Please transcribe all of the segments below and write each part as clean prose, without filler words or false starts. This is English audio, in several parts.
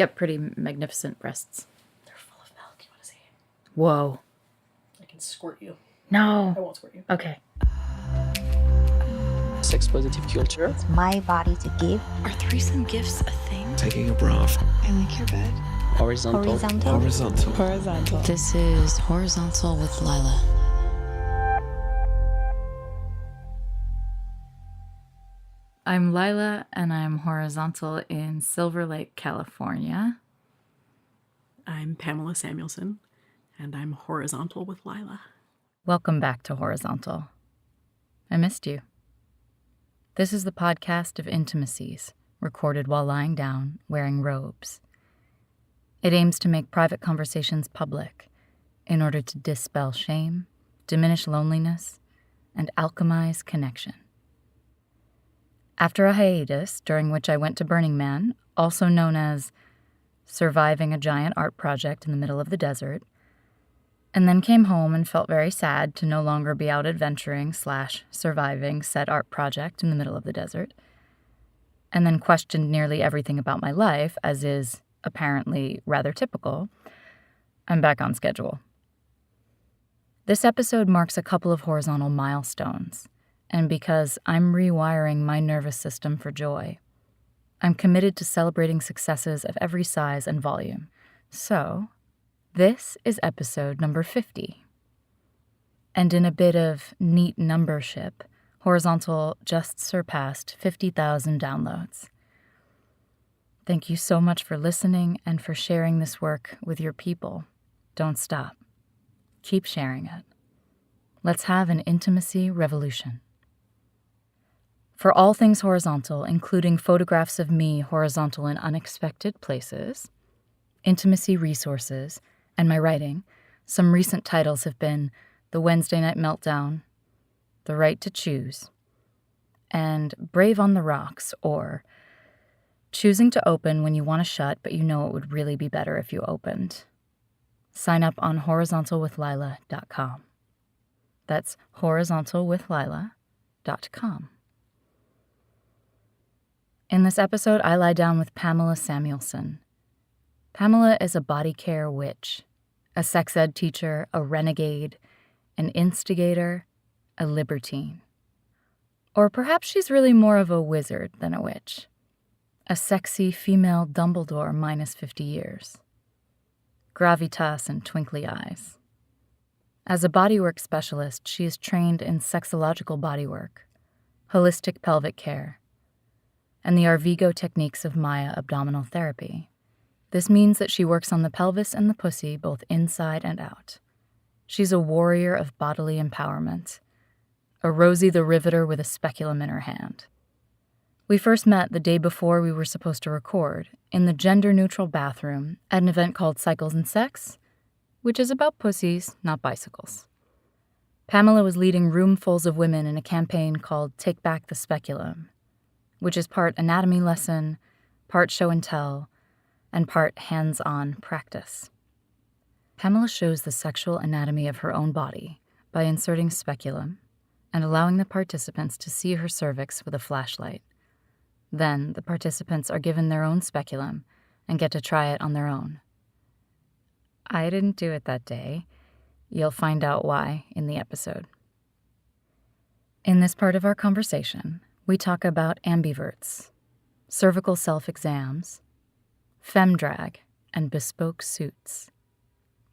Get pretty magnificent breasts. They're full of milk. You want to see? Whoa. I can squirt you. No. I won't squirt you. Okay. Sex positive culture. It's my body to give. Are threesome gifts a thing? Taking a bath. I like your bed. Horizontal. Horizontal. This is Horizontal with Lila. I'm Lila, and I'm horizontal in Silver Lake, California. I'm Pamela Samuelson, and I'm horizontal with Lila. Welcome back to Horizontal. I missed you. This is the podcast of intimacies, recorded while lying down, wearing robes. It aims to make private conversations public in order to dispel shame, diminish loneliness, and alchemize connection. After a hiatus, during which I went to Burning Man, also known as surviving a giant art project in the middle of the desert, and then came home and felt very sad to no longer be out adventuring / surviving said art project in the middle of the desert, and then questioned nearly everything about my life, as is apparently rather typical, I'm back on schedule. This episode marks a couple of horizontal milestones, and because I'm rewiring my nervous system for joy, I'm committed to celebrating successes of every size and volume. So, this is episode number 50. And in a bit of neat numbership, Horizontal just surpassed 50,000 downloads. Thank you so much for listening and for sharing this work with your people. Don't stop. Keep sharing it. Let's have an intimacy revolution. For all things horizontal, including photographs of me horizontal in unexpected places, intimacy resources, and my writing, some recent titles have been The Wednesday Night Meltdown, The Right to Choose, and Brave on the Rocks, or Choosing to Open When You Want to Shut, but you know it would really be better if you opened. Sign up on horizontalwithlila.com. That's horizontalwithlila.com. In this episode, I lie down with Pamela Samuelson. Pamela is a body care witch, a sex ed teacher, a renegade, an instigator, a libertine. Or perhaps she's really more of a wizard than a witch. A sexy female Dumbledore minus 50 years. Gravitas and twinkly eyes. As a bodywork specialist, she is trained in sexological bodywork, holistic pelvic care, and the Arvigo techniques of Maya abdominal therapy. This means that she works on the pelvis and the pussy both inside and out. She's a warrior of bodily empowerment, a Rosie the Riveter with a speculum in her hand. We first met the day before we were supposed to record, in the gender-neutral bathroom at an event called Cycles and Sex, which is about pussies, not bicycles. Pamela was leading roomfuls of women in a campaign called Take Back the Speculum, which is part anatomy lesson, part show and tell, and part hands-on practice. Pamela shows the sexual anatomy of her own body by inserting speculum and allowing the participants to see her cervix with a flashlight. Then the participants are given their own speculum and get to try it on their own. I didn't do it that day. You'll find out why in the episode. In this part of our conversation, we talk about ambiverts, cervical self-exams, femdrag and bespoke suits,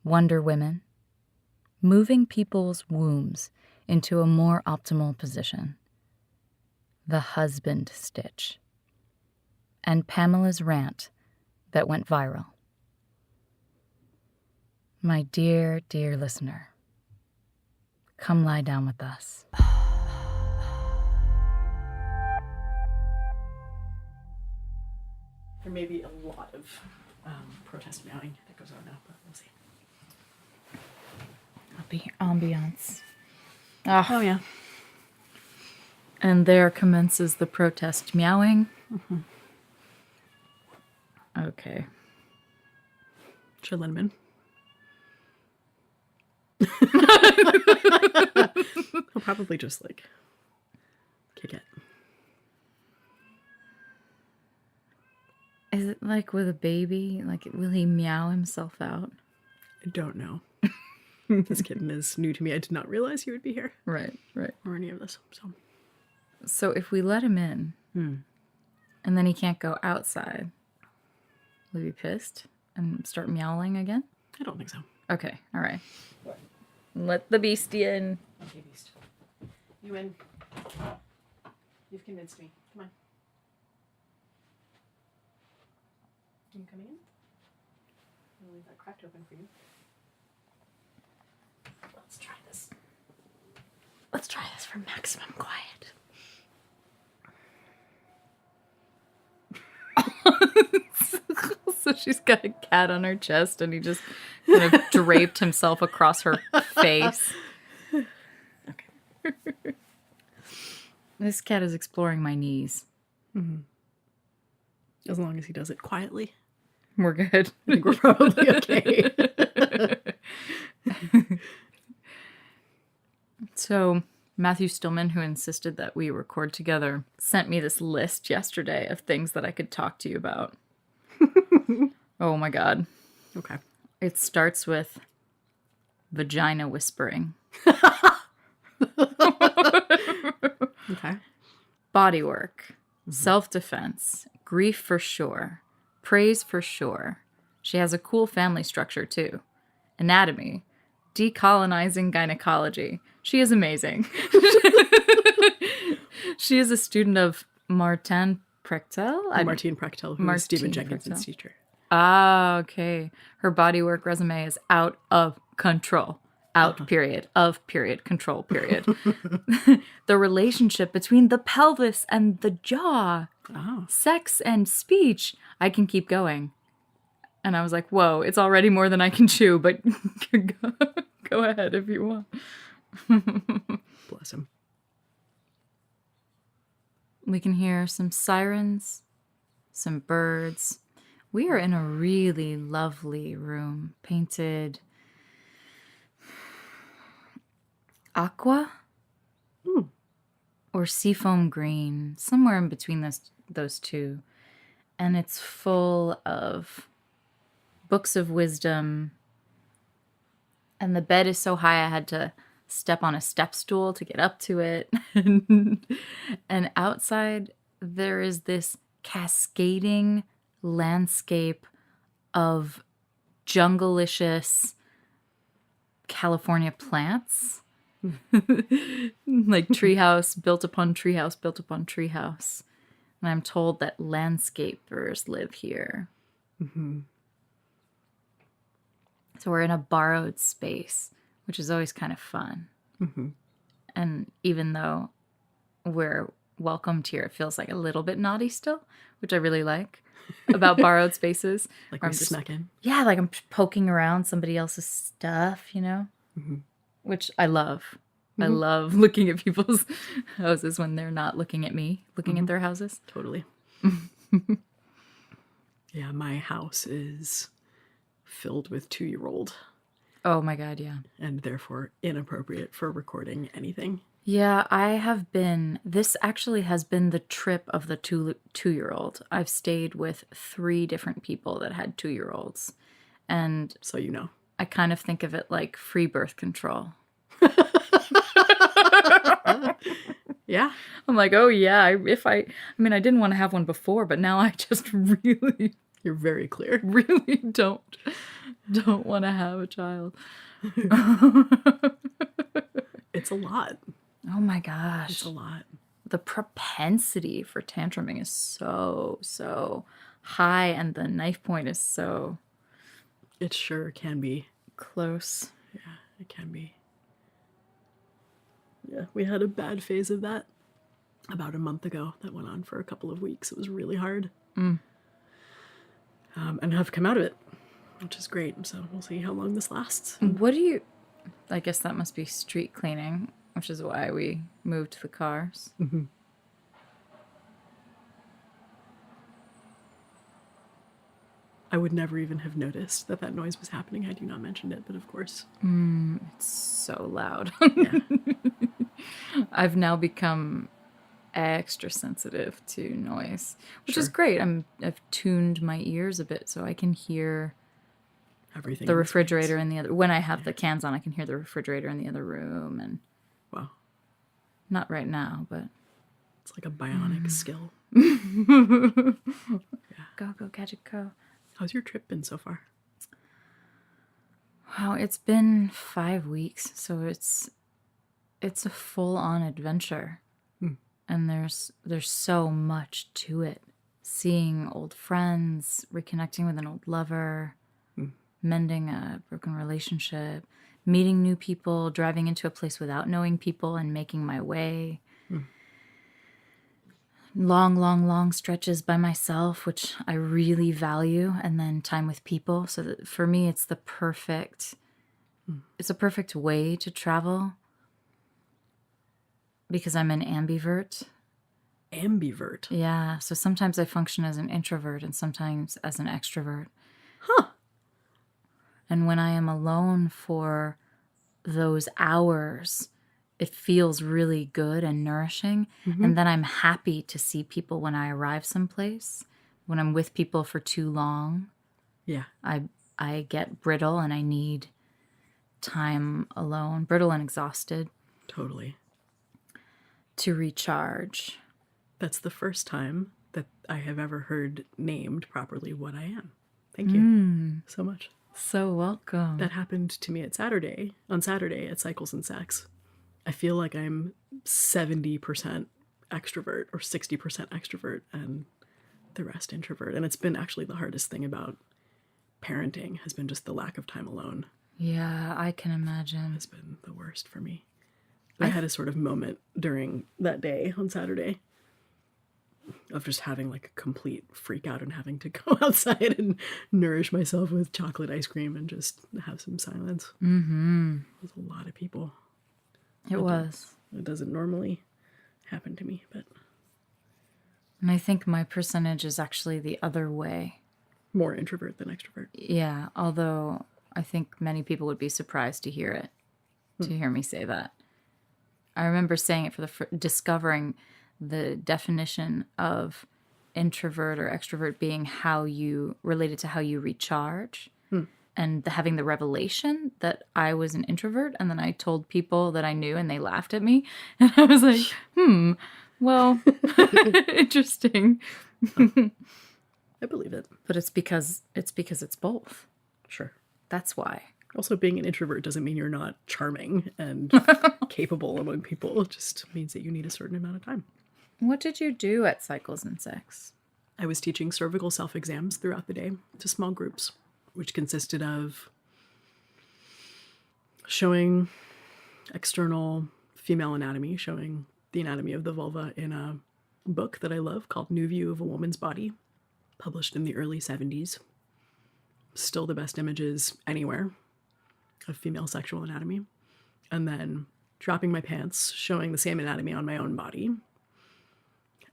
Wonder Women, moving people's wombs into a more optimal position, the husband stitch, and Pamela's rant that went viral. My dear, dear listener, come lie down with us. There may be a lot of protest meowing that goes on now, but we'll see. The ambiance. Oh, yeah. And there commences the protest meowing. Mm-hmm. Okay. Should let him in. He'll probably just, kick it. Is it like with a baby? Like, will he meow himself out? I don't know. This kitten is new to me. I did not realize he would be here. Right. Or any of this. So if we let him in, and then he can't go outside, will he be pissed and start meowing again? I don't think so. Okay, all right. Let the beastie in. Okay, beast. You in. You've convinced me. Come on. You coming in? I'll leave that cracked open for you. Let's try this. Let's try this for maximum quiet. So she's got a cat on her chest and he just kind of draped himself across her face. Okay. This cat is exploring my knees. As long as he does it quietly. We're good. I think we're probably okay. So Matthew Stillman, who insisted that we record together, sent me this list yesterday of things that I could talk to you about. Oh my God. Okay. It starts with vagina whispering. Okay. Bodywork. Self-defense. Grief for sure. Praise for sure. She has a cool family structure too. Anatomy. Decolonizing gynecology. She is amazing. She is a student of Martin Prechtel. Martine Prechtel, who is Stephen Jenkinson's teacher. Ah, okay. Her bodywork resume is out of control. Out, period. Of, period. Control, period. The relationship between the pelvis and the jaw. Oh. Sex and speech. I can keep going. And I was like, whoa, it's already more than I can chew, but go ahead if you want. Bless him. We can hear some sirens, some birds. We are in a really lovely room, painted aqua or seafoam green, somewhere in between those two. And it's full of books of wisdom. And the bed is so high I had to step on a step stool to get up to it. And outside there is this cascading landscape of jungle-licious California plants. Like treehouse built upon treehouse built upon treehouse. And I'm told that landscapers live here. So we're in a borrowed space, which is always kind of fun. And even though we're welcomed here, it feels like a little bit naughty still, which I really like about borrowed spaces. Like where we I'm just, snuck in. yeah, like I'm poking around somebody else's stuff, you know, which I love. I love looking at people's houses when they're not looking at me, looking at their houses. Totally. Yeah, my house is filled with 2-year-old. Oh my God, yeah. And therefore inappropriate for recording anything. Yeah, I have been, this actually has been the trip of the two-year-old. I've stayed with 3 different people that had 2-year-olds. And So you know. I kind of think of it like free birth control. Yeah. I'm like, oh yeah, I didn't want to have one before, but now I just really, You're very clear. really don't want to have a child. It's a lot. Oh my gosh. It's a lot. The propensity for tantruming is so high, and the knife point is so It sure can be. close. Yeah, it can be. Yeah, we had a bad phase of that about a month ago that went on for a couple of weeks. It was really hard. And have come out of it, which is great. So we'll see how long this lasts. What do you, I guess that must be street cleaning, which is why we moved the cars. I would never even have noticed that noise was happening had you not mentioned it, but of course. It's so loud. Yeah. I've now become extra sensitive to noise, which Sure. is great. I've tuned my ears a bit so I can hear Everything. the in refrigerator space. in the other. When I have the cans on, I can hear the refrigerator in the other room, and Wow. not right now, but It's like a bionic skill. go gadget go. How's your trip been so far? Wow, it's been 5 weeks, so it's a full-on adventure. And there's so much to it. Seeing old friends, reconnecting with an old lover, mending a broken relationship, meeting new people, driving into a place without knowing people and making my way. Long stretches by myself, which I really value, and then time with people. So that for me, it's a perfect way to travel because I'm an ambivert. Ambivert. Yeah, so sometimes I function as an introvert and sometimes as an extrovert. Huh. And when I am alone for those hours, it feels really good and nourishing. And then I'm happy to see people when I arrive someplace. When I'm with people for too long, Yeah. I get brittle and I need time alone, brittle and exhausted, Totally. to recharge. That's the first time that I have ever heard named properly what I am. Thank you so much. So welcome. That happened to me on Saturday at Cycles and Sex. I feel like I'm 70% extrovert or 60% extrovert and the rest introvert. And it's been actually the hardest thing about parenting has been just the lack of time alone. Yeah, I can imagine. Has been the worst for me. I had a sort of moment during that day on Saturday of just having like a complete freak out and having to go outside and nourish myself with chocolate ice cream and just have some silence. Mm-hmm. There's a lot of people. It was. It doesn't normally happen to me, but And I think my percentage is actually the other way. more introvert than extrovert. Yeah, although I think many people would be surprised to hear it, to hear me say that. I remember saying it for discovering the definition of introvert or extrovert being how you related to how you recharge, and having the revelation that I was an introvert. And then I told people that I knew and they laughed at me. And I was like, well, interesting. I believe it. But it's because it's both. Sure. That's why. Also, being an introvert doesn't mean you're not charming and capable among people. It just means that you need a certain amount of time. What did you do at Cycles and Sex? I was teaching cervical self-exams throughout the day to small groups, which consisted of showing external female anatomy, showing the anatomy of the vulva in a book that I love called New View of a Woman's Body, published in the early 70s. Still the best images anywhere of female sexual anatomy. And then dropping my pants, showing the same anatomy on my own body.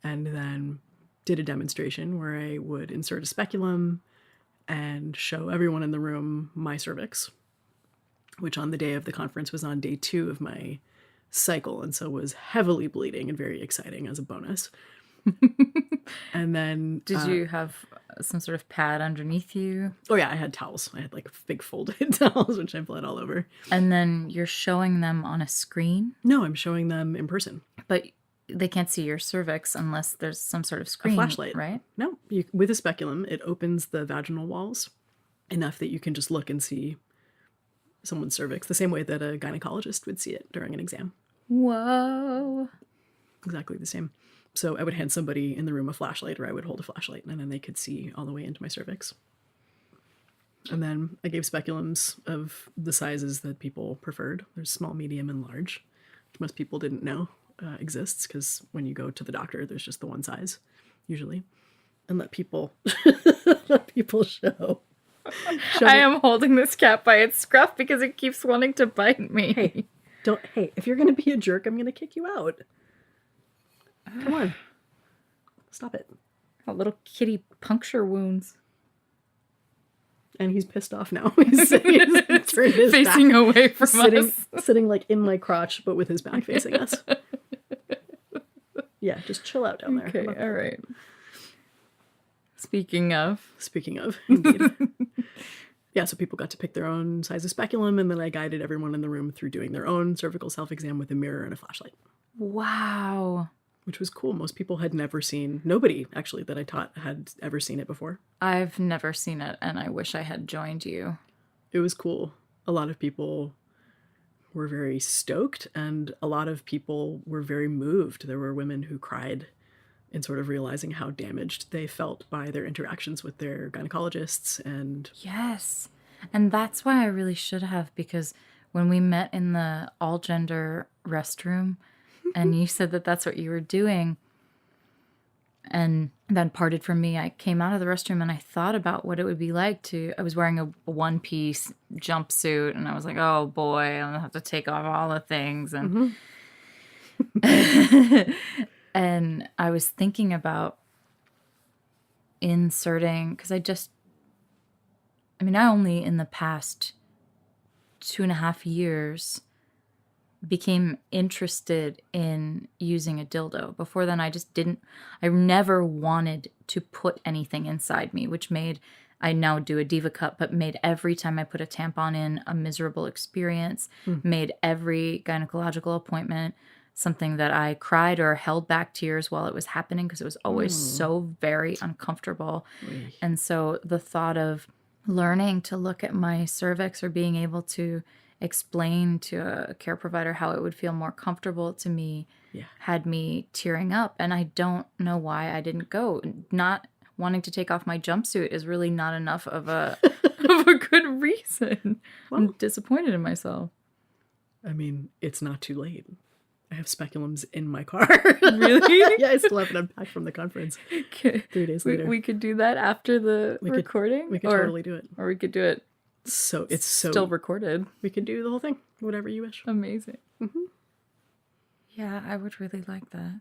And then did a demonstration where I would insert a speculum and show everyone in the room my cervix, which on the day of the conference was on day 2 of my cycle, and so was heavily bleeding and very exciting as a bonus. And then Did you have some sort of pad underneath you? oh yeah, I had towels. I had like big folded towels, which I bled all over. And then you're showing them on a screen, No, I'm showing them in person. but they can't see your cervix unless there's some sort of screen, A flashlight, right? No, with a speculum, it opens the vaginal walls enough that you can just look and see someone's cervix the same way that a gynecologist would see it during an exam. Whoa. Exactly the same. So I would hand somebody in the room a flashlight, or I would hold a flashlight, and then they could see all the way into my cervix. And then I gave speculums of the sizes that people preferred. There's small, medium, and large, which most people didn't know exists, because when you go to the doctor, there's just the one size, usually. And let people show. I am holding this cat by its scruff because it keeps wanting to bite me. Hey, if you're going to be a jerk, I'm going to kick you out. Come on. Stop it. Got little kitty puncture wounds. And he's pissed off now. He's turned his Facing back, away from us. sitting like in my crotch, but with his back facing us. Yeah, just chill out down there. Okay, all right. Speaking of, Indeed. Yeah, so people got to pick their own size of speculum, and then I guided everyone in the room through doing their own cervical self-exam with a mirror and a flashlight. wow. Which was cool. Most people had never seen, nobody actually that I taught had ever seen it before. I've never seen it, and I wish I had joined you. It was cool. A lot of people were very stoked, and a lot of people were very moved. There were women who cried in sort of realizing how damaged they felt by their interactions with their gynecologists. And Yes. And that's why I really should have, because when we met in the all-gender restroom, and you said that that's what you were doing, and then parted from me, I came out of the restroom and I thought about what it would be like I was wearing a one-piece jumpsuit, and I was like, oh boy, I'm gonna have to take off all the things. And and I was thinking about inserting, because I only in the past 2.5 years became interested in using a dildo. Before then, I never wanted to put anything inside me, which I now do a diva cup, but made every time I put a tampon in a miserable experience, made every gynecological appointment something that I cried or held back tears while it was happening, because it was always so very uncomfortable. And so the thought of learning to look at my cervix, or being able to explain to a care provider how it would feel more comfortable to me, had me tearing up. And I don't know why I didn't go. Not wanting to take off my jumpsuit is really not enough of a of a good reason. Well, I'm disappointed in myself. I mean, it's not too late. I have speculums in my car. Really? Yeah, I still haven't unpacked from the conference. 3 days later. We could do that after the recording? We could totally do it. Or we could do it. So it's still recorded. We could do the whole thing, whatever you wish. Amazing. Yeah, I would really like that.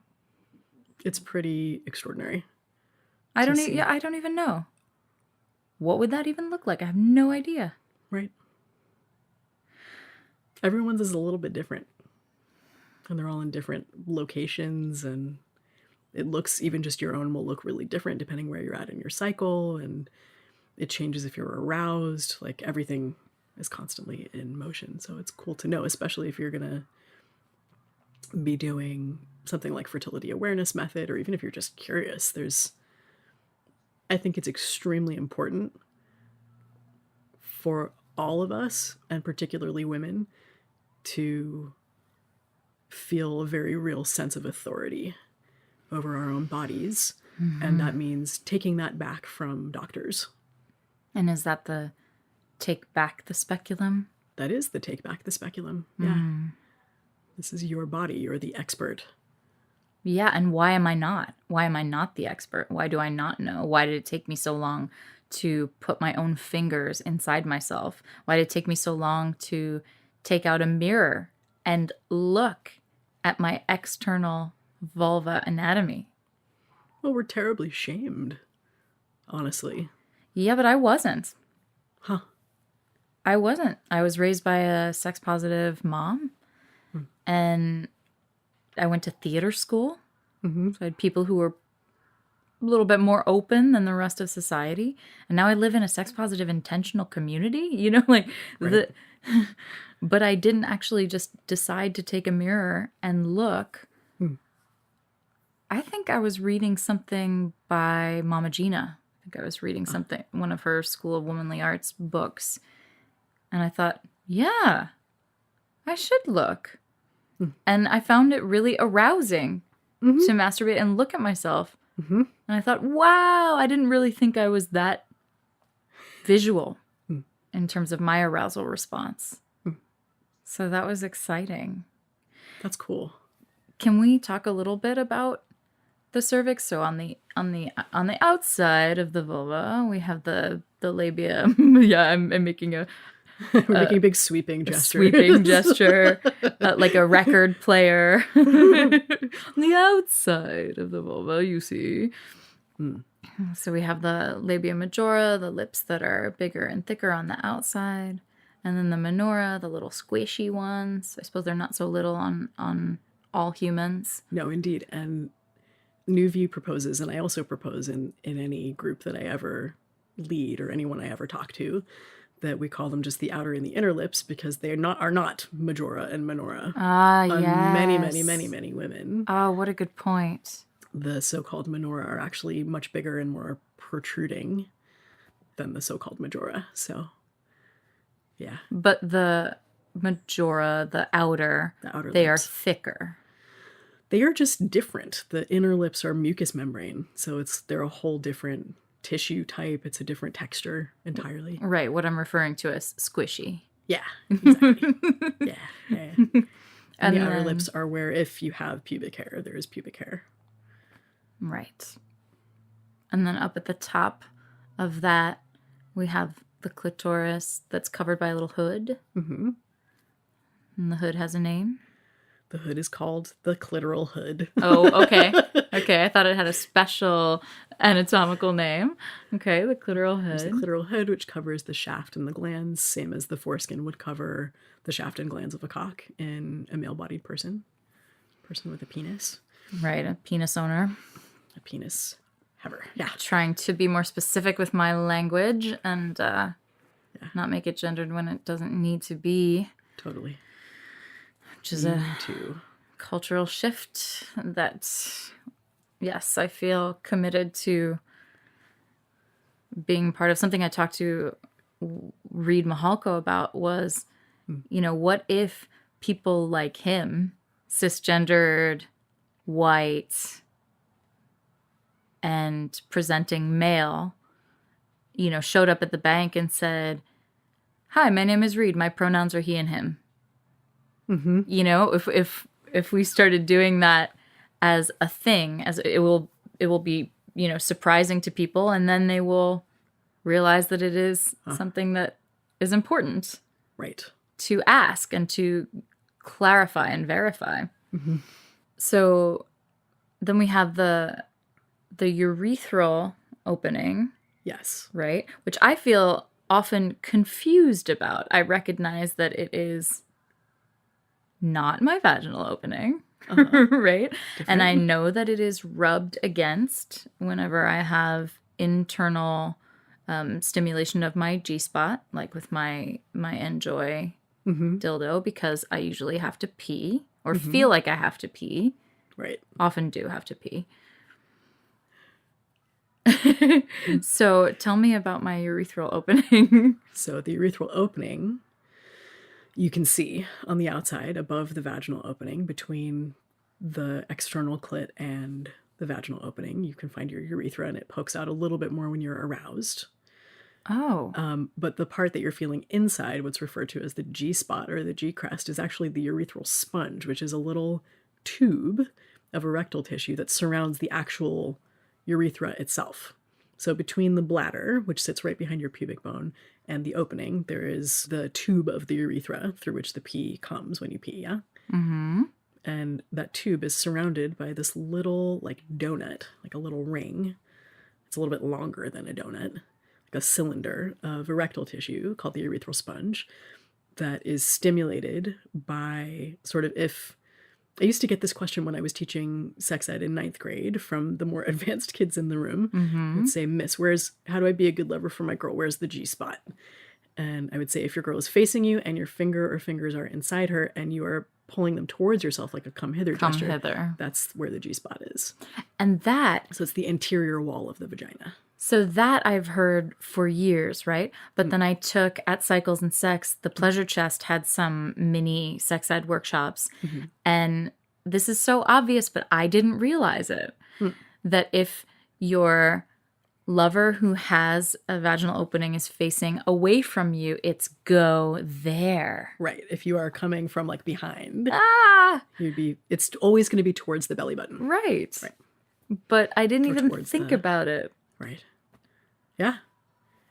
It's pretty extraordinary. I don't even know. What would that even look like? I have no idea. Right. Everyone's is a little bit different. And they're all in different locations, and it looks, even just your own will look really different depending where you're at in your cycle, and it changes if you're aroused. Like, everything is constantly in motion. So it's cool to know, especially if you're going to be doing something like fertility awareness method, or even if you're just curious. I think it's extremely important for all of us, and particularly women, to feel a very real sense of authority over our own bodies. And that means taking that back from doctors. And is that the take back the speculum? That is the take back the speculum. Yeah. This is your body. You're the expert. Yeah, and why am I not? Why am I not the expert? Why do I not know? Why did it take me so long to put my own fingers inside myself? Why did it take me so long to take out a mirror and look at my external vulva anatomy? Well, we're terribly shamed, honestly. Yeah, but I wasn't. Huh. I wasn't. I was raised by a sex-positive mom, and I went to theater school. So I had people who were a little bit more open than the rest of society. And now I live in a sex-positive intentional community, Right. But I didn't actually just decide to take a mirror and look. I think I was reading something by Mama Gina. I think I was reading one of her School of Womanly Arts books. And I thought, yeah, I should look. And I found it really arousing to masturbate and look at myself. And I thought, wow, I didn't really think I was that visual in terms of my arousal response. So that was exciting. That's cool. Can we talk a little bit about the cervix? So on the outside of the vulva, we have the labia. Yeah, I'm making a We're making a big sweeping gesture. Like a record player. On the outside of the vulva, you see. So we have the labia majora, the lips that are bigger and thicker on the outside. And then the minora, the little squishy ones. I suppose they're not so little on all humans. No, indeed. And New View proposes, and I also propose in any group that I ever lead or anyone I ever talk to, that we call them just the outer and the inner lips, because they are not majora and minora. Ah, On yes. many women, Oh, what a good point. the so-called minora are actually much bigger and more protruding than the so-called majora. So, yeah. But the majora, the outer they lips are thicker. They are just different. The inner lips are mucous membrane, so they're a whole different tissue type. It's a different texture entirely. Right, what I'm referring to as squishy. Yeah, exactly. yeah. And the outer then- lips are where, if you have pubic hair, there is pubic hair. Right. And then up at the top of that, we have the clitoris that's covered by a little hood. Mm-hmm. And the hood has a name. The hood is called the clitoral hood. Oh, okay. Okay, I thought it had a special anatomical name. Okay, the clitoral hood. There's the clitoral hood, which covers the shaft and the glands, same as the foreskin would cover the shaft and glands of a cock in a male-bodied person with a penis. Right, a penis owner. A penis haver. Yeah. Trying to be more specific with my language and not make it gendered when it doesn't need to be. Totally. Which is a cultural shift that, yes, I feel committed to being part of. Something I talked to Reed Mahalko about was, what if people like him, cisgendered, white, and presenting male, showed up at the bank and said, "Hi, my name is Reed. My pronouns are he and him." Mm-hmm. If we started doing that as a thing, as it will be, surprising to people, and then they will realize that it is something that is important, right, to ask and to clarify and verify. Mm-hmm. So then we have the urethral opening. Yes. Right? Which I feel often confused about. I recognize that it is not my vaginal opening, right? Different. And I know that it is rubbed against whenever I have internal stimulation of my G-spot, like with my Enjoy dildo, because I usually have to pee or feel like I have to pee. Right. Often do have to pee. So tell me about my urethral opening. So the urethral opening, you can see on the outside above the vaginal opening, between the external clit and the vaginal opening, you can find your urethra, and it pokes out a little bit more when you're aroused. Oh. But the part that you're feeling inside, what's referred to as the G-spot or the G-crest, is actually the urethral sponge, which is a little tube of erectile tissue that surrounds the actual urethra itself. So between the bladder, which sits right behind your pubic bone, and the opening, there is the tube of the urethra through which the pee comes when you pee, yeah? Mm-hmm. And that tube is surrounded by this little, donut, like a little ring. It's a little bit longer than a donut, like a cylinder of erectile tissue called the urethral sponge that is stimulated by if... I used to get this question when I was teaching sex ed in 9th grade from the more advanced kids in the room. Mm-hmm. I would say, "Miss, how do I be a good lover for my girl? Where's the G-spot?" And I would say, if your girl is facing you and your finger or fingers are inside her and you are pulling them towards yourself like a come hither gesture, hither. That's where the G-spot is. And that... So it's the interior wall of the vagina. So that I've heard for years, right? But then I took, at Cycles and Sex, the Pleasure Chest had some mini sex ed workshops. And this is so obvious, but I didn't realize it. That if your lover who has a vaginal opening is facing away from you, it's go there. Right. If you are coming from behind, Ah! it's always going to be towards the belly button. Right. Right. But I didn't Or even towards think the- about it. Right. Yeah.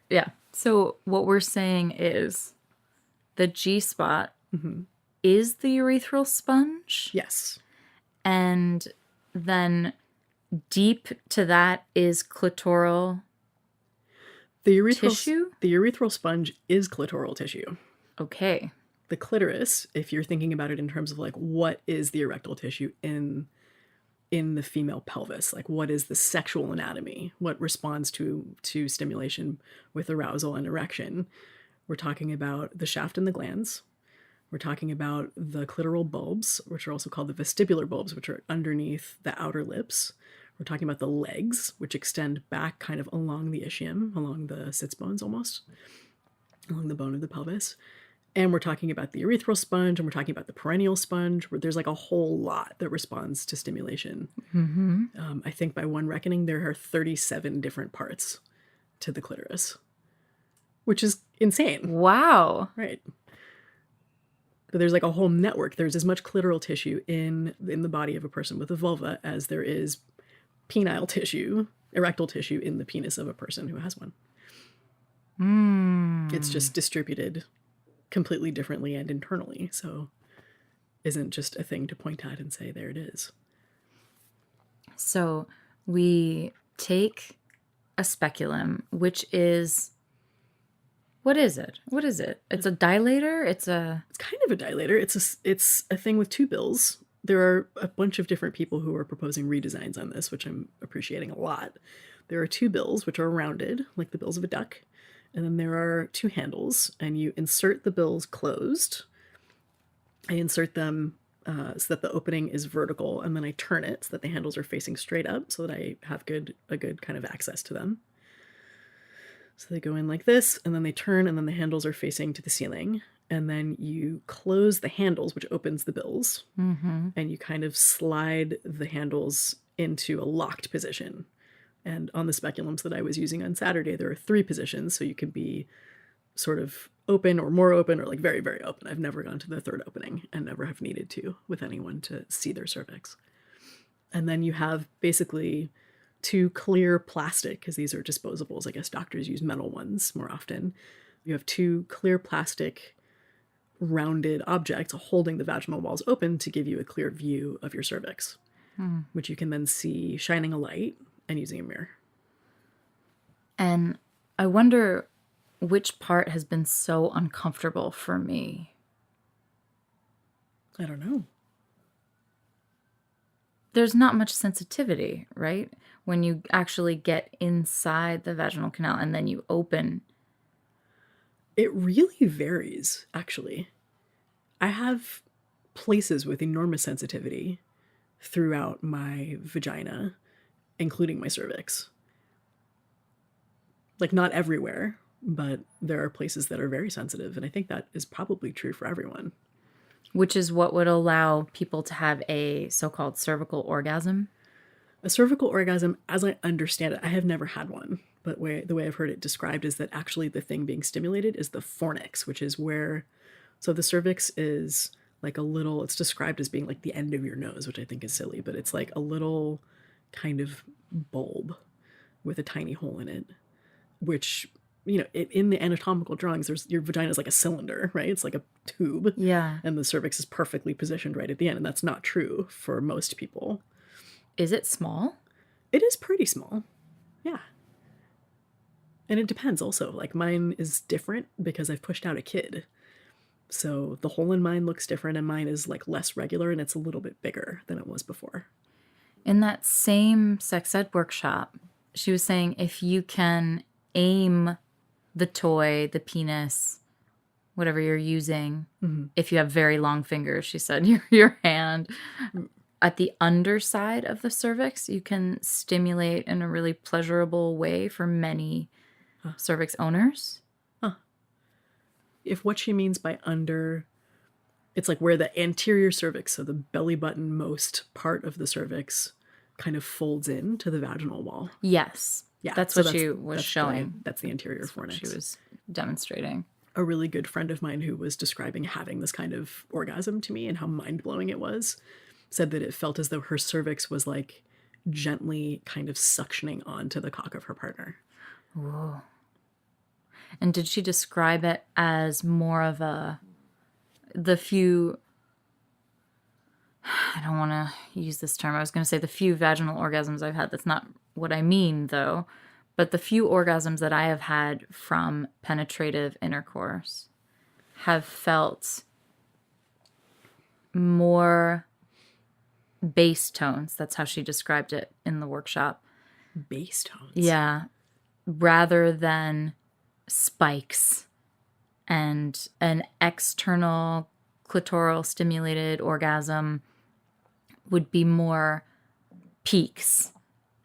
Yeah. So what we're saying is the G-spot is the urethral sponge. Yes. And then deep to that is clitoral The urethral tissue? The urethral sponge is clitoral tissue. Okay. The clitoris, if you're thinking about it in terms of what is the erectile tissue in in the female pelvis. Like, what is the sexual anatomy? What responds to stimulation with arousal and erection? We're talking about the shaft and the glands. We're talking about the clitoral bulbs, which are also called the vestibular bulbs, which are underneath the outer lips. We're talking about the legs, which extend back kind of along the ischium, along the sits bones almost, along the bone of the pelvis. And we're talking about the urethral sponge, and we're talking about the perineal sponge, where there's like a whole lot that responds to stimulation. I think by one reckoning, there are 37 different parts to the clitoris, which is insane. Wow. Right. But there's like a whole network. There's as much clitoral tissue in the body of a person with a vulva as there is penile tissue, erectile tissue in the penis of a person who has one. It's just distributed completely differently and internally. So isn't just a thing to point at and say, there it is. So we take a speculum, which is, what is it? What is it? It's a dilator? It's kind of a dilator. It's a thing with two bills. There are a bunch of different people who are proposing redesigns on this, which I'm appreciating a lot. There are two bills, which are rounded, like the bills of a duck. And then there are two handles, and you insert the bills closed. I insert them so that the opening is vertical, and then I turn it so that the handles are facing straight up so that I have a good kind of access to them. So they go in like this, and then they turn, and then the handles are facing to the ceiling. And then you close the handles, which opens the bills, and you kind of slide the handles into a locked position. And on the speculums that I was using on Saturday, there are 3 positions, so you can be sort of open or more open or like very, very open. I've never gone to the 3rd opening and never have needed to with anyone to see their cervix. And then you have basically 2 clear plastic, because these are disposables. I guess doctors use metal ones more often. You have 2 clear plastic rounded objects holding the vaginal walls open to give you a clear view of your cervix, which you can then see shining a light and using a mirror. And I wonder which part has been so uncomfortable for me. I don't know. There's not much sensitivity, right? When you actually get inside the vaginal canal and then you open. It really varies, actually. I have places with enormous sensitivity throughout my vagina, including my cervix. Like, not everywhere, but there are places that are very sensitive, and I think that is probably true for everyone. Which is what would allow people to have a so-called cervical orgasm? A cervical orgasm, as I understand it, I have never had one, but the way I've heard it described is that actually the thing being stimulated is the fornix, which is where, so the cervix is like a little, it's described as being like the end of your nose, which I think is silly, but it's like a little kind of bulb with a tiny hole in it, which, you know, in the anatomical drawings, your vagina is like a cylinder, right? It's like a tube. Yeah. And the cervix is perfectly positioned right at the end, and that's not true for most people. Is it small? It is pretty small. Yeah. And it depends also. Like, mine is different because I've pushed out a kid. So the hole in mine looks different, and mine is like less regular, and it's a little bit bigger than it was before. In that same sex ed workshop, she was saying if you can aim the toy, the penis, whatever you're using, if you have very long fingers, she said, your hand, at the underside of the cervix, you can stimulate in a really pleasurable way for many cervix owners. If what she means by under, it's like where the anterior cervix, so the belly button most part of the cervix, kind of folds in to the vaginal wall. Yes. Yeah, that's what she was showing. That's the anterior fornix. She was demonstrating. A really good friend of mine who was describing having this kind of orgasm to me and how mind-blowing it was, said that it felt as though her cervix was like gently kind of suctioning onto the cock of her partner. Whoa. And did she describe it as more of I don't want to use this term. I was going to say the few vaginal orgasms I've had. That's not what I mean, though. But the few orgasms that I have had from penetrative intercourse have felt more bass tones. That's how she described it in the workshop. Bass tones. Yeah. Rather than spikes and an external clitoral stimulated orgasm would be more peaks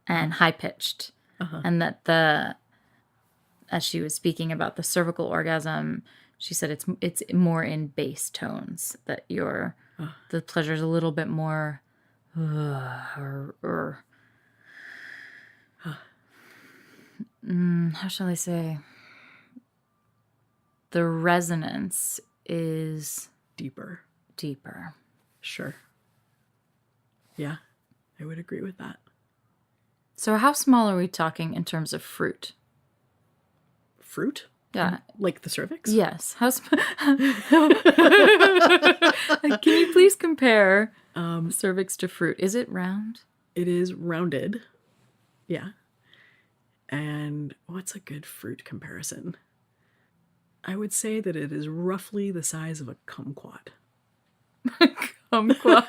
and high pitched. And that as she was speaking about the cervical orgasm, she said it's more in bass tones, that the pleasure's a little bit more how shall I say? The resonance is Deeper. Sure. Yeah, I would agree with that. So how small are we talking in terms of fruit? Fruit? Yeah. Like the cervix? Yes. Can you please compare cervix to fruit? Is it round? It is rounded. Yeah. And what's a good fruit comparison? I would say that it is roughly the size of a kumquat. Kumquat.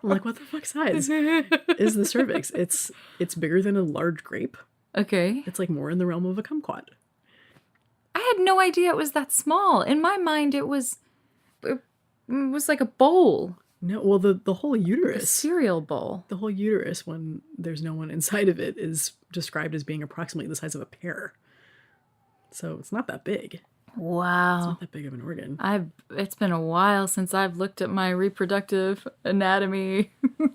I'm like, what the fuck size is the cervix? It's bigger than a large grape. Okay. It's like more in the realm of a kumquat. I had no idea it was that small. In my mind, it was like a bowl. No, well, the whole A uterus. cereal bowl. The whole uterus, when there's no one inside of it, is described as being approximately the size of a pear. So it's not that big. Wow. It's not that big of an organ. It's been a while since I've looked at my reproductive anatomy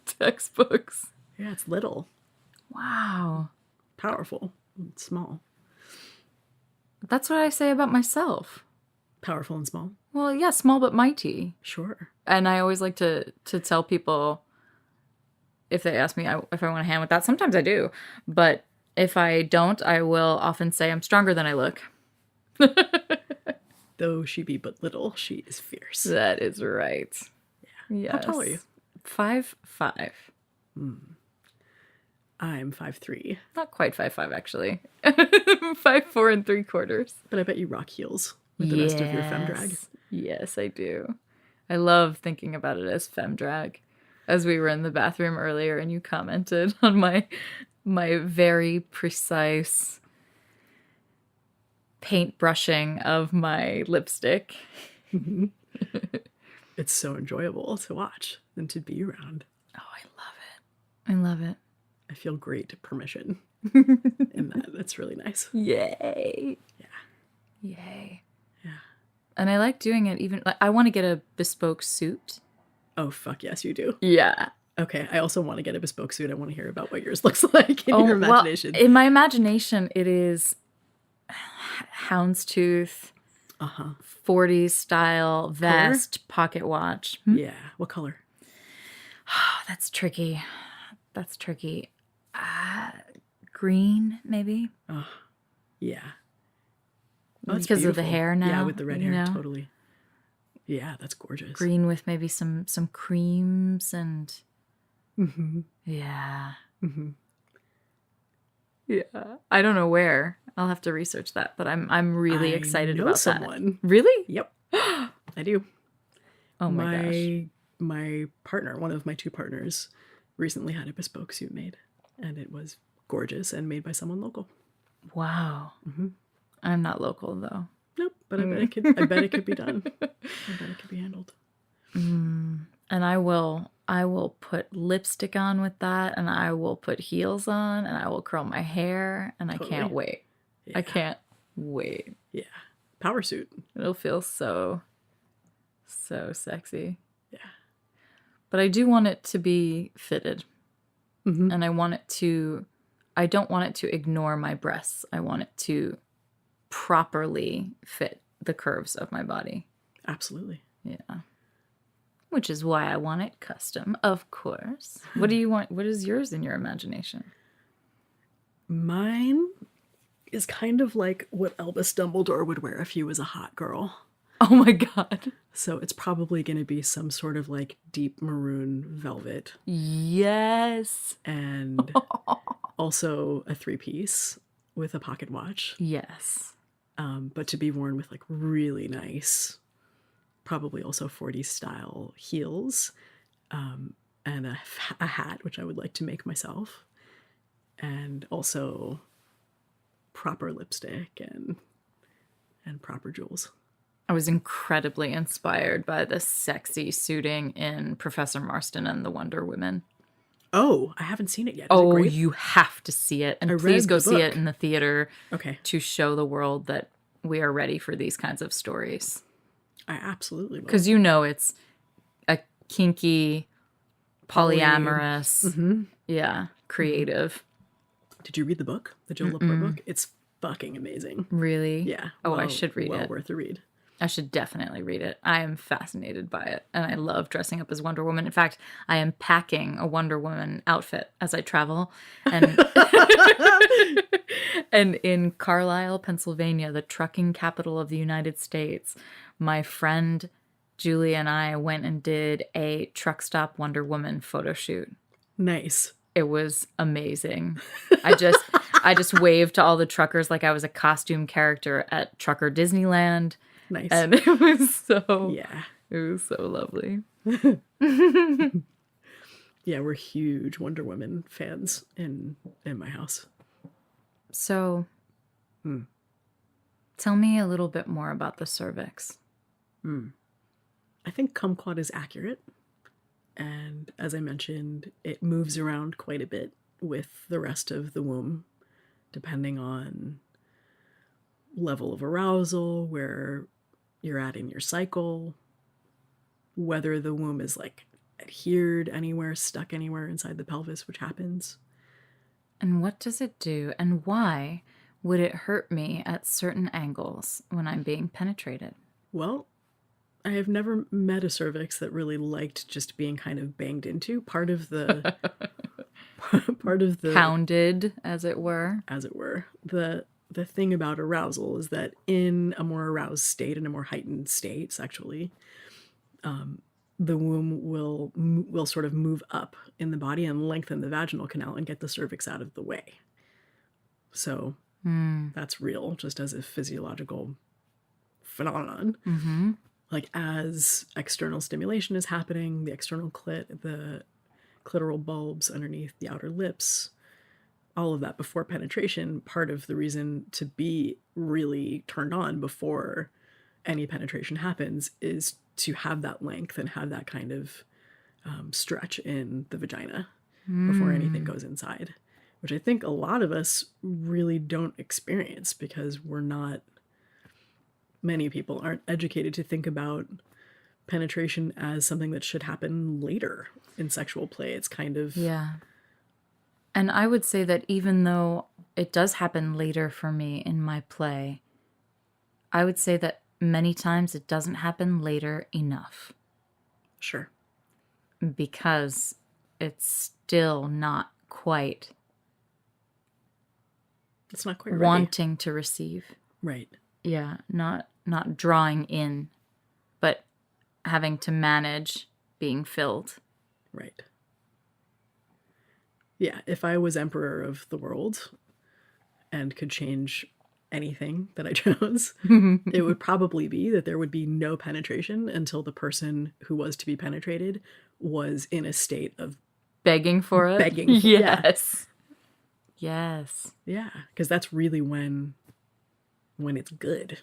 textbooks. Yeah, it's little. Wow. Powerful. It's small. That's what I say about myself. Powerful and small. Well, yeah, small but mighty. Sure. And I always like to tell people, if they ask me if I want a hand with that, sometimes I do. But if I don't, I will often say I'm stronger than I look. Though she be but little, she is fierce. That is right. Yeah. Yes. How tall are you? 5'5". I'm 5'3". Not quite 5'5", actually. 5'4" 3/4. But I bet you rock heels with the rest of your femme drag. Yes, I do. I love thinking about it as femme drag. As we were in the bathroom earlier and you commented on my very precise paint brushing of my lipstick. It's so enjoyable to watch and to be around. Oh, I love it. I love it. I feel great permission in that. That's really nice. Yay. Yeah. Yay. Yeah. And I like doing it even, I want to get a bespoke suit. Oh, fuck yes, you do. Yeah. Okay, I also want to get a bespoke suit. I want to hear about what yours looks like in your imagination. Well, in my imagination, it is houndstooth, 40s style vest, pocket watch. Yeah. What color? Oh, that's tricky. Green, maybe? Yeah. Oh, that's because of the beautiful. hair now. Yeah, with the red hair, know? totally. Yeah, that's gorgeous. Green with maybe some creams and... Mm-hmm. Yeah. Mm-hmm. Yeah. I don't know where. I'll have to research that, but I'm really excited know about someone. that. Really? Yep. I do. Oh my gosh. My partner, one of my two partners, recently had a bespoke suit made, and it was gorgeous and made by someone local. Wow. Mm-hmm. I'm not local though. Nope, but I bet it could. I bet it could be done. I bet it could be handled. And I will put lipstick on with that, and I will put heels on, and I will curl my hair, and Totally. I can't wait. Yeah. I can't wait. Yeah, power suit. It'll feel so sexy. Yeah, but I do want it to be fitted, mm-hmm. and I don't want it to ignore my breasts. I want it to properly fit the curves of my body. Absolutely. Yeah. Which is why I want it custom, of course. What do you want? What is yours in your imagination? Mine is kind of like what Albus Dumbledore would wear if he was a hot girl. Oh my god. So it's probably going to be some sort of like deep maroon velvet. Yes. And also a 3-piece with a pocket watch. Yes. But to be worn with like really nice, probably also 40s style heels. and a hat, which I would like to make myself, and also proper lipstick and proper jewels. I was incredibly inspired by the sexy suiting in Professor Marston and the Wonder Woman. Oh, I haven't seen it yet. Is it Oh, great? you have to see it. And I please read go the see it book. in the theater Okay. to show the world that we are ready for these kinds of stories. I absolutely will. Because it's a kinky, polyamorous, creative. Did you read the book? The Jill Lepore book? It's fucking amazing. Really? Yeah. Oh, I should read it. Well worth a read. I should definitely read it. I am fascinated by it, and I love dressing up as Wonder Woman. In fact, I am packing a Wonder Woman outfit as I travel. And, and in Carlisle, Pennsylvania, the trucking capital of the United States, my friend Julie and I went and did a truck stop Wonder Woman photo shoot. Nice. It was amazing. I just waved to all the truckers like I was a costume character at Trucker Disneyland. Nice. And it was Yeah. it was so lovely. Yeah, we're huge Wonder Woman fans in my house. So, tell me a little bit more about the cervix. I think kumquat is accurate. And as I mentioned, it moves around quite a bit with the rest of the womb, depending on level of arousal, where you're at in your cycle, whether the womb is like adhered anywhere, stuck anywhere inside the pelvis, which happens. And what does it do? And why would it hurt me at certain angles when I'm being penetrated? Well, I have never met a cervix that really liked just being kind of banged into. Part of the Pounded, as it were. The thing about arousal is that in a more aroused state, in a more heightened state sexually, the womb will sort of move up in the body and lengthen the vaginal canal and get the cervix out of the way. So that's real, just as a physiological phenomenon. Mm-hmm. Like as external stimulation is happening, the external clit, the clitoral bulbs underneath the outer lips, all of that before penetration, part of the reason to be really turned on before any penetration happens is to have that length and have that kind of stretch in the vagina before anything goes inside, which I think a lot of us really don't experience because many people aren't educated to think about penetration as something that should happen later in sexual play. It's kind of... Yeah. And I would say that even though it does happen later for me in my play, I would say that many times it doesn't happen later enough. Sure. Because it's still not quite... It's not quite ready. Wanting to receive. Right. Yeah, not drawing in, but having to manage being filled. Right. Yeah, if I was emperor of the world and could change anything that I chose, it would probably be that there would be no penetration until the person who was to be penetrated was in a state of begging for it. Begging for it. Yes. Yes. Yeah, because that's really when it's good.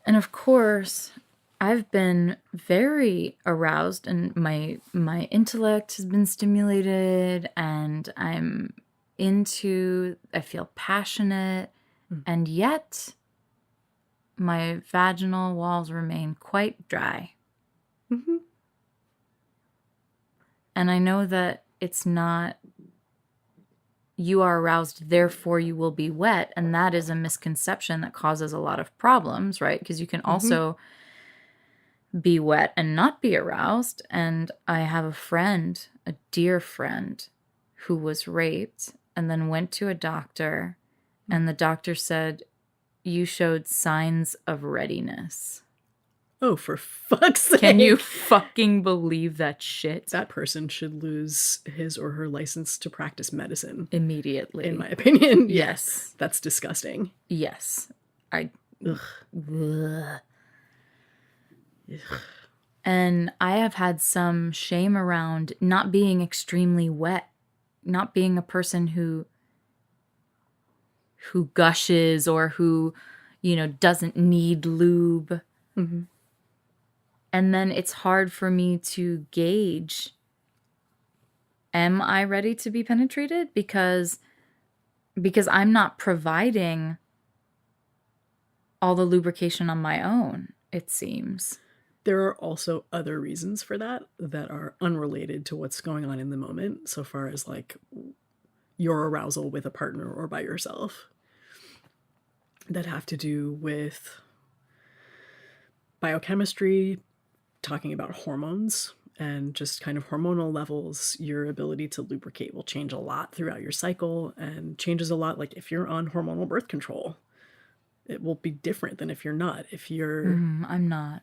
And of course, I've been very aroused and my intellect has been stimulated and I feel passionate, and yet my vaginal walls remain quite dry. Mm-hmm. And I know that it's not you are aroused, therefore you will be wet. And that is a misconception that causes a lot of problems, right? Because you can also be wet and not be aroused. And I have a friend, a dear friend, who was raped and then went to a doctor. And the doctor said, you showed signs of readiness. Oh, for fuck's sake. Can you fucking believe that shit? That person should lose his or her license to practice medicine. Immediately. In my opinion. Yes. That's disgusting. Yes. Ugh. Ugh. Ugh. And I have had some shame around not being extremely wet, not being a person who gushes or who, doesn't need lube. Mm-hmm. And then it's hard for me to gauge, am I ready to be penetrated? Because I'm not providing all the lubrication on my own, it seems. There are also other reasons for that are unrelated to what's going on in the moment, so far as like your arousal with a partner or by yourself, that have to do with biochemistry, talking about hormones and just kind of hormonal levels. Your ability to lubricate will change a lot throughout your cycle, and changes a lot. Like if you're on hormonal birth control, it will be different than if you're not. If you're I'm not.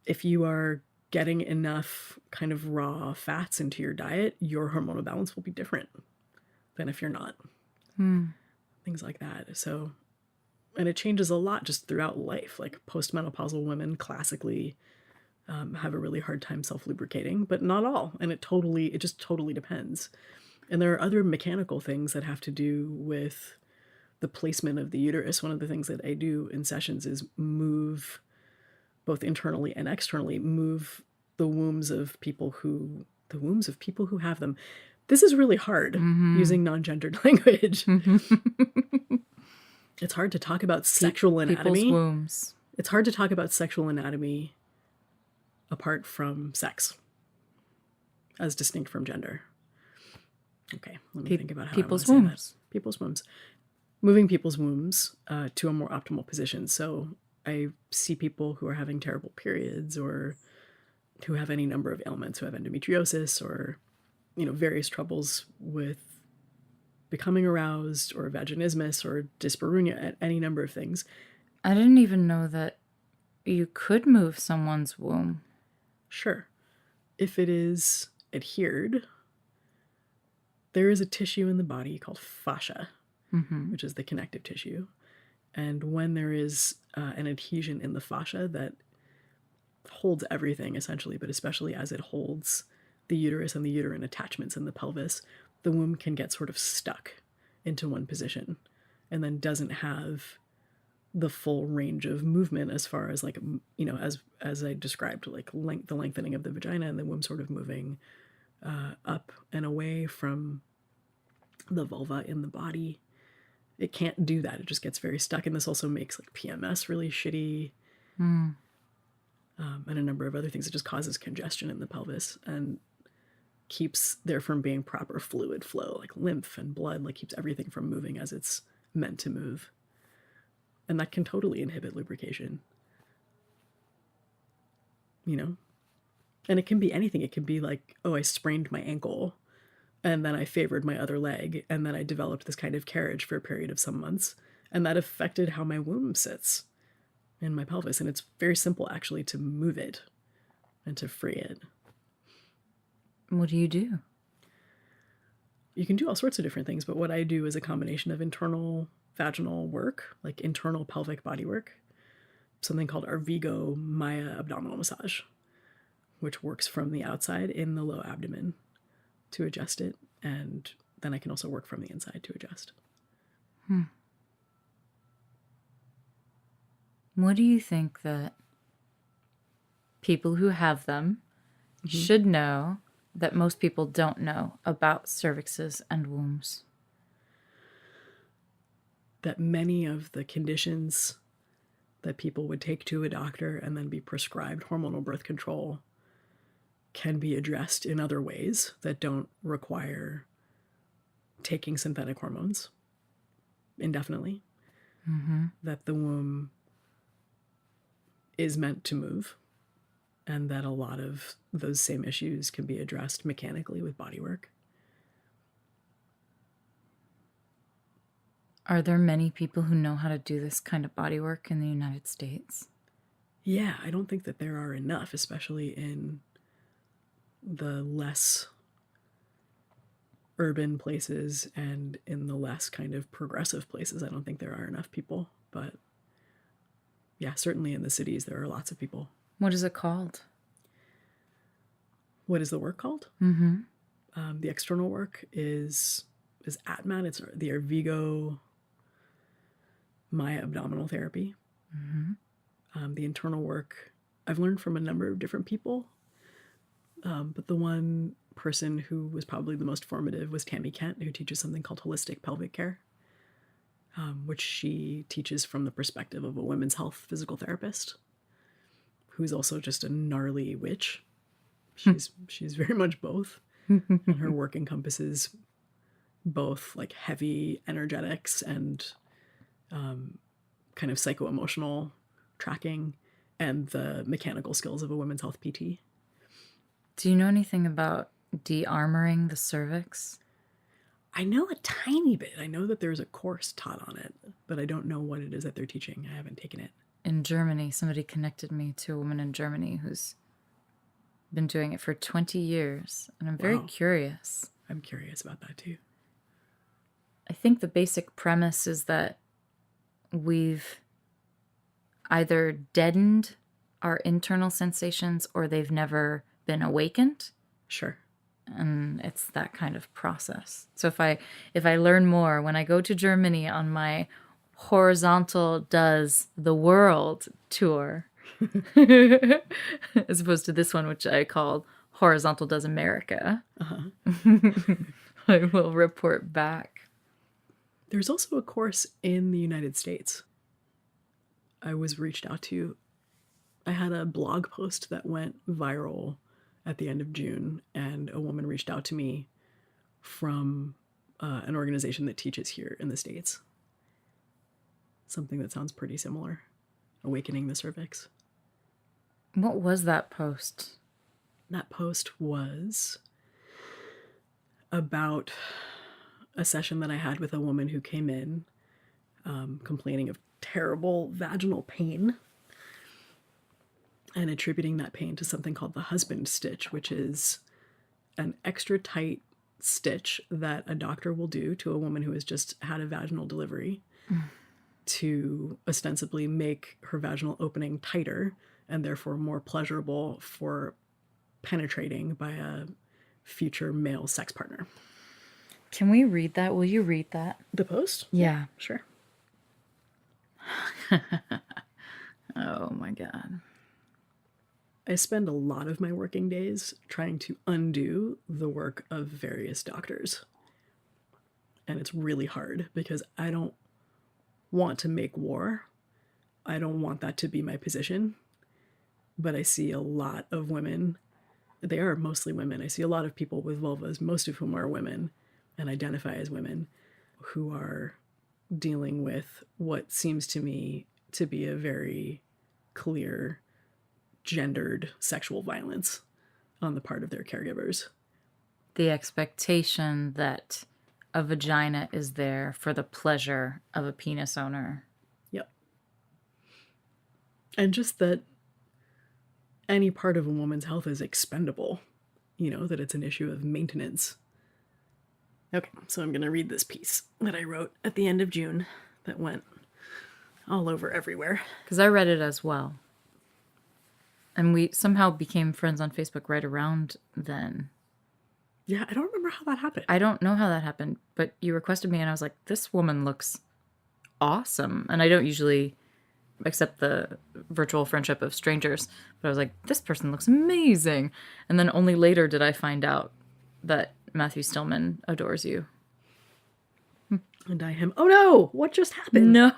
If you are getting enough kind of raw fats into your diet, your hormonal balance will be different than if you're not. Things like that. So, and it changes a lot just throughout life. Like postmenopausal women classically have a really hard time self-lubricating, but not all. And it just totally depends. And there are other mechanical things that have to do with the placement of the uterus. One of the things that I do in sessions is move, both internally and externally, move the wombs of people who have them. This is really hard using non-gendered language. It's hard to talk about sexual anatomy. People's wombs. It's hard to talk about sexual anatomy apart from sex, as distinct from gender. Okay, let me think about how people's I want to wombs. say that. People's wombs. Moving people's wombs to a more optimal position. So I see people who are having terrible periods, or who have any number of ailments, who have endometriosis, or various troubles with becoming aroused, or vaginismus, or dyspareunia, any number of things. I didn't even know that you could move someone's womb. Sure. If it is adhered, there is a tissue in the body called fascia, which is the connective tissue. And when there is an adhesion in the fascia that holds everything, essentially, but especially as it holds the uterus and the uterine attachments in the pelvis, the womb can get sort of stuck into one position and then doesn't have the full range of movement as far as like, as I described, like the lengthening of the vagina and the womb sort of moving up and away from the vulva in the body. It can't do that. It just gets very stuck. And this also makes like PMS really shitty. And a number of other things. It just causes congestion in the pelvis and keeps there from being proper fluid flow, like lymph and blood, like keeps everything from moving as it's meant to move. And that can totally inhibit lubrication. And it can be anything. It can be like, oh, I sprained my ankle and then I favored my other leg, and then I developed this kind of carriage for a period of some months, and that affected how my womb sits in my pelvis. And it's very simple, actually, to move it and to free it. What do you do? You can do all sorts of different things, but what I do is a combination of internal vaginal work, like internal pelvic body work, something called our Vigo Maya abdominal massage, which works from the outside in the low abdomen to adjust it, and then I can also work from the inside to adjust. What do you think that people who have them should know that most people don't know about cervixes and wombs? That many of the conditions that people would take to a doctor and then be prescribed hormonal birth control can be addressed in other ways that don't require taking synthetic hormones indefinitely. That the womb is meant to move, and that a lot of those same issues can be addressed mechanically with body work. Are there many people who know how to do this kind of body work in the United States? Yeah, I don't think that there are enough, especially in the less urban places and in the less kind of progressive places. I don't think there are enough people, but yeah, certainly in the cities there are lots of people. What is it called? What is the work called? Mm-hmm. The external work is Atman. It's the Ervigo Maya abdominal therapy. Mm-hmm. The internal work I've learned from a number of different people, but the one person who was probably the most formative was Tammy Kent, who teaches something called holistic pelvic care, which she teaches from the perspective of a women's health physical therapist, who's also just a gnarly witch. She's very much both, and her work encompasses both like heavy energetics and kind of psycho-emotional tracking and the mechanical skills of a women's health PT. Do you know anything about de-armoring the cervix? I know a tiny bit. I know that there's a course taught on it, but I don't know what it is that they're teaching. I haven't taken it. In Germany, somebody connected me to a woman in Germany who's been doing it for 20 years, and I'm very Wow. curious. I'm curious about that too. I think the basic premise is that we've either deadened our internal sensations or they've never been awakened. Sure. And it's that kind of process. So if I learn more when I go to Germany on my horizontal does the world tour, as opposed to this one, which I called horizontal does America, I will report back. There's also a course in the United States. I was reached out to. I had a blog post that went viral at the end of June, and a woman reached out to me from an organization that teaches here in the States. Something that sounds pretty similar. Awakening the cervix. What was that post? That post was about a session that I had with a woman who came in complaining of terrible vaginal pain and attributing that pain to something called the husband stitch, which is an extra tight stitch that a doctor will do to a woman who has just had a vaginal delivery to ostensibly make her vaginal opening tighter and therefore more pleasurable for penetrating by a future male sex partner. Can we read that? Will you read that? The post? Yeah. Sure. Oh my God. I spend a lot of my working days trying to undo the work of various doctors. And it's really hard because I don't want to make war. I don't want that to be my position. But I see a lot of women. They are mostly women. I see a lot of people with vulvas, most of whom are women and identify as women, who are dealing with what seems to me to be a very clear gendered sexual violence on the part of their caregivers. The expectation that a vagina is there for the pleasure of a penis owner. Yep. And just that any part of a woman's health is expendable, that it's an issue of maintenance. Okay, so I'm going to read this piece that I wrote at the end of June that went all over everywhere. Because I read it as well. And we somehow became friends on Facebook right around then. Yeah, I don't remember how that happened. I don't know how that happened, but you requested me and I was like, this woman looks awesome. And I don't usually accept the virtual friendship of strangers, but I was like, this person looks amazing. And then only later did I find out that Matthew Stillman adores you. And I him. Oh no! What just happened? No.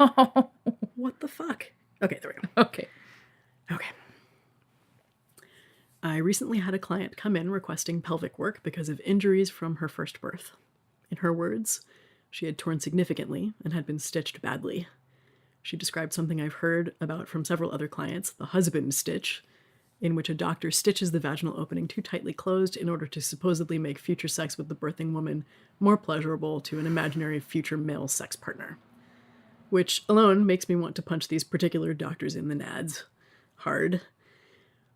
What the fuck? Okay, there we go. Okay. Okay. I recently had a client come in requesting pelvic work because of injuries from her first birth. In her words, she had torn significantly and had been stitched badly. She described something I've heard about from several other clients, the husband stitch, in which a doctor stitches the vaginal opening too tightly closed in order to supposedly make future sex with the birthing woman more pleasurable to an imaginary future male sex partner. Which alone makes me want to punch these particular doctors in the nads hard.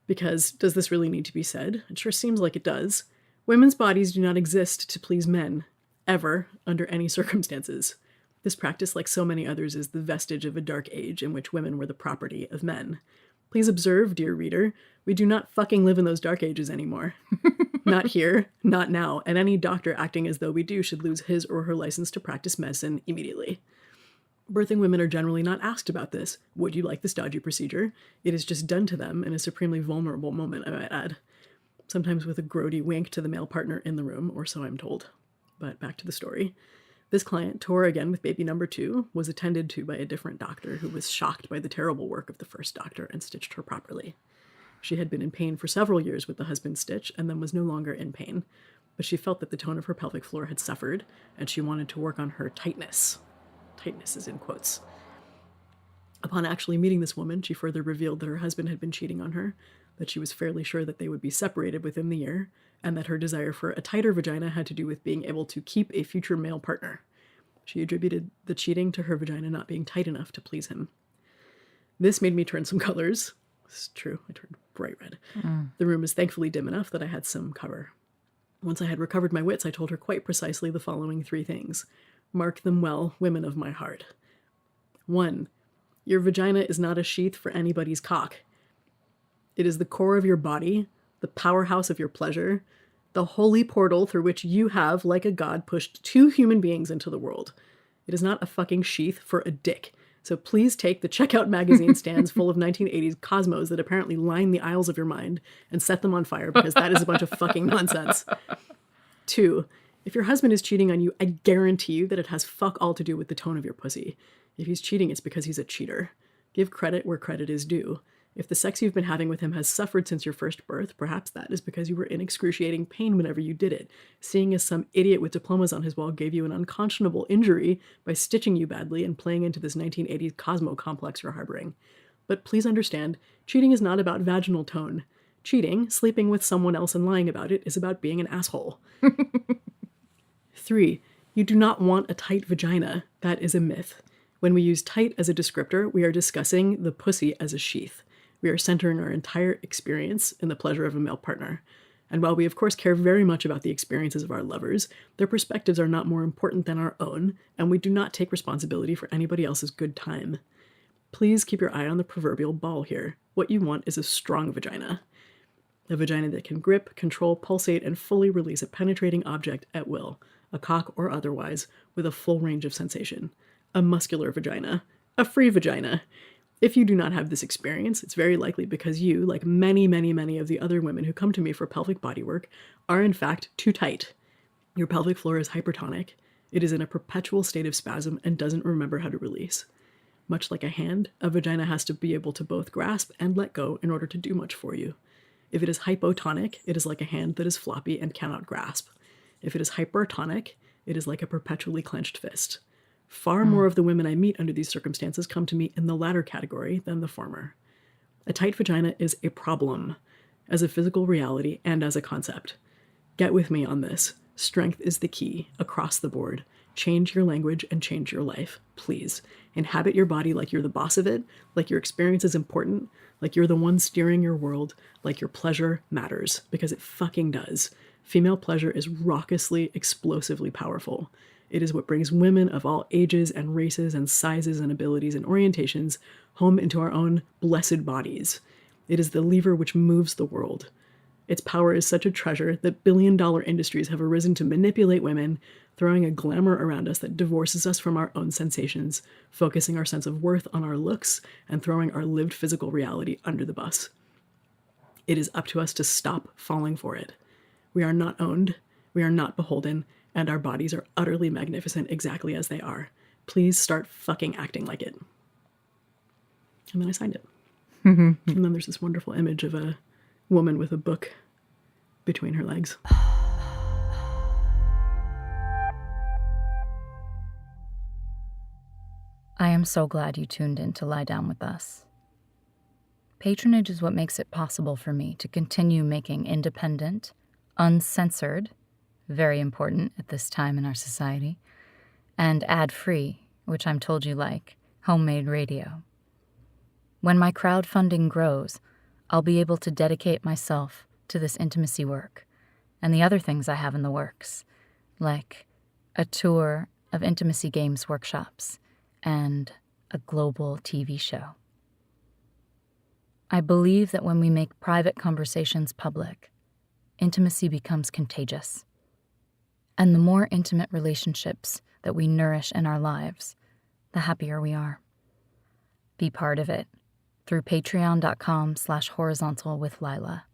Because does this really need to be said? It sure seems like it does. Women's bodies do not exist to please men, ever, under any circumstances. This practice, like so many others, is the vestige of a dark age in which women were the property of men. Please observe, dear reader, we do not fucking live in those dark ages anymore. Not here, not now, and any doctor acting as though we do should lose his or her license to practice medicine immediately. Birthing women are generally not asked about this. Would you like this dodgy procedure? It is just done to them in a supremely vulnerable moment, I might add. Sometimes with a grody wink to the male partner in the room, or so I'm told. But back to the story. This client, tore again with baby number 2, was attended to by a different doctor who was shocked by the terrible work of the first doctor and stitched her properly. She had been in pain for several years with the husband's stitch and then was no longer in pain, but she felt that the tone of her pelvic floor had suffered and she wanted to work on her tightness. Tightness is in quotes. Upon actually meeting this woman, she further revealed that her husband had been cheating on her, that she was fairly sure that they would be separated within the year, and that her desire for a tighter vagina had to do with being able to keep a future male partner. She attributed the cheating to her vagina not being tight enough to please him. This made me turn some colors. It's true, I turned bright red. The room is thankfully dim enough that I had some cover. Once I had recovered my wits, I told her quite precisely the following 3 things. Mark them well, women of my heart. 1. Your vagina is not a sheath for anybody's cock. It is the core of your body, the powerhouse of your pleasure, the holy portal through which you have, like a god, pushed 2 human beings into the world. It is not a fucking sheath for a dick. So please take the checkout magazine stands full of 1980s cosmos that apparently line the aisles of your mind and set them on fire, because that is a bunch of fucking nonsense. 2. If your husband is cheating on you, I guarantee you that it has fuck all to do with the tone of your pussy. If he's cheating, it's because he's a cheater. Give credit where credit is due. If the sex you've been having with him has suffered since your first birth, perhaps that is because you were in excruciating pain whenever you did it, seeing as some idiot with diplomas on his wall gave you an unconscionable injury by stitching you badly and playing into this 1980s Cosmo complex you're harboring. But please understand, cheating is not about vaginal tone. Cheating, sleeping with someone else and lying about it, is about being an asshole. 3. You do not want a tight vagina. That is a myth. When we use tight as a descriptor, we are discussing the pussy as a sheath. We are centering our entire experience in the pleasure of a male partner. And while we of course care very much about the experiences of our lovers, their perspectives are not more important than our own, and we do not take responsibility for anybody else's good time. Please keep your eye on the proverbial ball here. What you want is a strong vagina. A vagina that can grip, control, pulsate, and fully release a penetrating object at will, a cock or otherwise, with a full range of sensation. A muscular vagina. A free vagina. If you do not have this experience, it's very likely because you, like many, many, many of the other women who come to me for pelvic bodywork, are in fact too tight. Your pelvic floor is hypertonic. It is in a perpetual state of spasm and doesn't remember how to release. Much like a hand, a vagina has to be able to both grasp and let go in order to do much for you. If it is hypotonic, it is like a hand that is floppy and cannot grasp. If it is hypertonic, it is like a perpetually clenched fist. Far more of the women I meet under these circumstances come to me in the latter category than the former. A tight vagina is a problem, as a physical reality and as a concept. Get with me on this. Strength is the key, across the board. Change your language and change your life, please. Inhabit your body like you're the boss of it, like your experience is important, like you're the one steering your world, like your pleasure matters, because it fucking does. Female pleasure is raucously, explosively powerful. It is what brings women of all ages and races and sizes and abilities and orientations home into our own blessed bodies. It is the lever which moves the world. Its power is such a treasure that billion-dollar industries have arisen to manipulate women, throwing a glamour around us that divorces us from our own sensations, focusing our sense of worth on our looks, and throwing our lived physical reality under the bus. It is up to us to stop falling for it. We are not owned, we are not beholden, and our bodies are utterly magnificent exactly as they are. Please start fucking acting like it. And then I signed it. And then there's this wonderful image of a woman with a book between her legs. I am so glad you tuned in to lie down with us. Patronage is what makes it possible for me to continue making independent, uncensored, very important at this time in our society, and ad-free, which I'm told you like, homemade radio. When my crowdfunding grows, I'll be able to dedicate myself to this intimacy work and the other things I have in the works, like a tour of intimacy games workshops and a global TV show. I believe that when we make private conversations public, intimacy becomes contagious. And the more intimate relationships that we nourish in our lives, the happier we are. Be part of it through patreon.com/horizontal with Lila.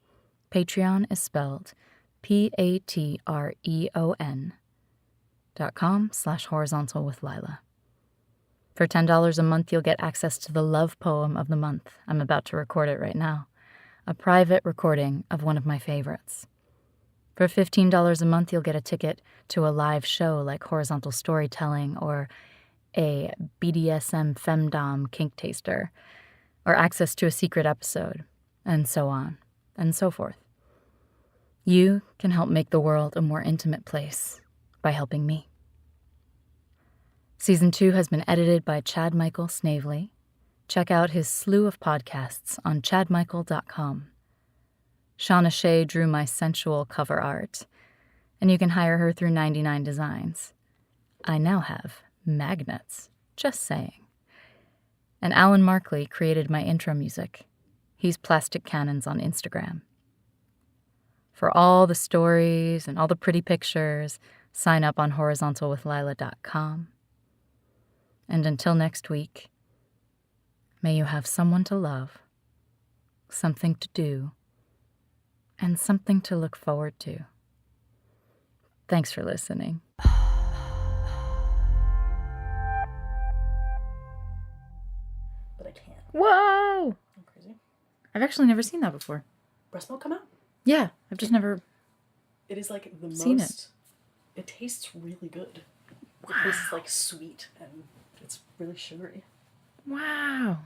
Patreon is spelled patreon.com/horizontal with Lila. For $10 a month, you'll get access to the love poem of the month. I'm about to record it right now. A private recording of one of my favorites. For $15 a month, you'll get a ticket to a live show like Horizontal Storytelling or a BDSM femdom kink taster, or access to a secret episode, and so on, and so forth. You can help make the world a more intimate place by helping me. Season 2 has been edited by Chad Michael Snavely. Check out his slew of podcasts on chadmichael.com. Shauna Shea drew my sensual cover art, and you can hire her through 99 Designs. I now have magnets, just saying. And Alan Markley created my intro music. He's Plastic Cannons on Instagram. For all the stories and all the pretty pictures, sign up on horizontalwithlila.com. And until next week, may you have someone to love, something to do, and something to look forward to. Thanks for listening. But I can't. Whoa! I'm crazy. I've actually never seen that before. Breast milk come out? Yeah, I've just never It is like the seen most... It tastes really good. It tastes like sweet and it's really sugary. Wow.